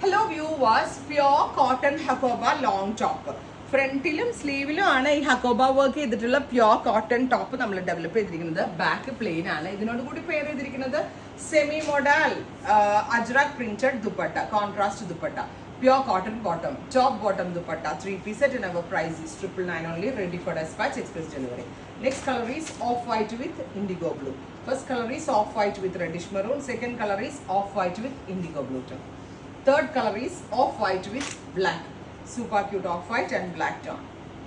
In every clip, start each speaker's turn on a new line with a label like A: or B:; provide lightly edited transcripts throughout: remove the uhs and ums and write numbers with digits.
A: Hello viewers, pure cotton Hakoba long top. ഫ്രണ്ടിലും സ്ലീവിലും ആണ് ഈ ഹക്കോബ വർക്ക് ചെയ്തിട്ടുള്ള പ്യോർ കോട്ടൺ ടോപ്പ് നമ്മൾ ഡെവലപ്പ് ചെയ്തിരിക്കുന്നത്. ബാക്ക് പ്ലെയിൻ ആണ്. ഇതിനോട് കൂടി പെയർ ചെയ്തിരിക്കുന്നത് semi model Ajrak printed dupatta, contrast dupatta, pure cotton bottom, top bottom dupatta, 3-piece set, and our price is 999 only, ready for dispatch, express delivery. Next color is off white with indigo blue. First color is off white with reddish maroon. Second color is off white with indigo blue tone. Third color is off white with black. Super cute off white and black tone.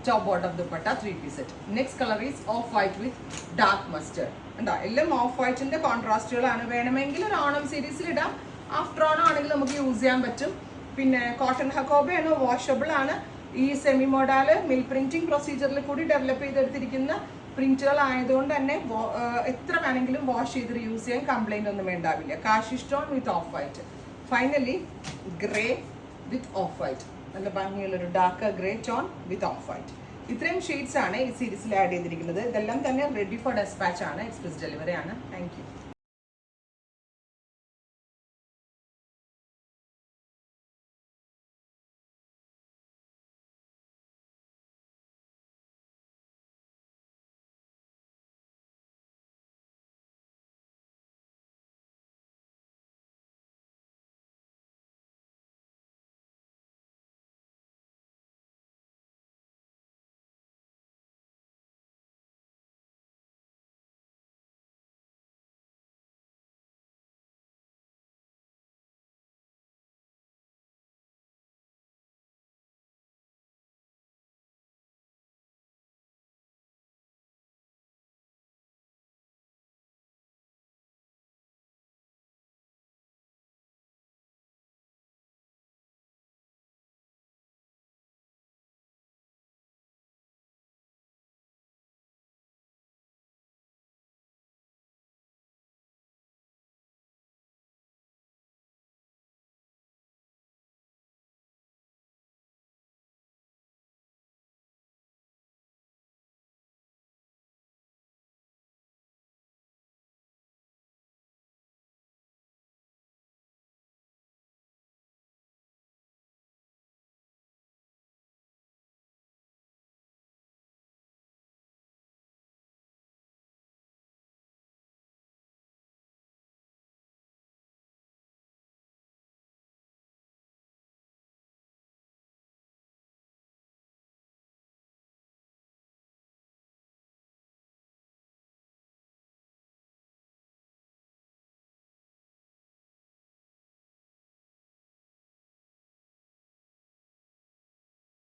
A: Top bottom dupatta 3-piece set. Next color is off white with dark mustard. And എല്ലാം of വൈറ്റിന്റെ കോൺട്രാസ്റ്റുകളാണ്. വേണമെങ്കിൽ ഒരു ഓണം സീരീസിൽ ഇടാം. After Onam ആണെങ്കിൽ നമുക്ക് use ചെയ്യാൻ പറ്റും. പിന്നെ കോട്ടൺ ഹക്കോബയാണ്, വാഷബിൾ ആണ്. ഈ സെമി മോഡാല് മിൽ പ്രിന്റിംഗ് പ്രൊസീജിയറിൽ കൂടി ഡെവലപ്പ് ചെയ്തെടുത്തിരിക്കുന്ന പ്രിന്റുകൾ ആയതുകൊണ്ട് തന്നെ എത്ര വേണമെങ്കിലും വാഷ് ചെയ്ത് യൂസ് ചെയ്യാൻ കംപ്ലൈന്റ് ഒന്നും ഉണ്ടാവില്ല. Cache stone width of white. Finally grey width of white, നല്ല ഭംഗിയുള്ളൊരു dark grey tone width of white. ഇത്രയും ഷെയ്ഡ്സ് ആണ് ഈ സീരീസിൽ ആഡ് ചെയ്തിരിക്കുന്നത്. ഇതെല്ലാം തന്നെ റെഡി ഫോർ ഡെസ്പാച്ച് ആണ്, എക്സ്പ്രസ് ഡെലിവറി ആണ്. Thank you.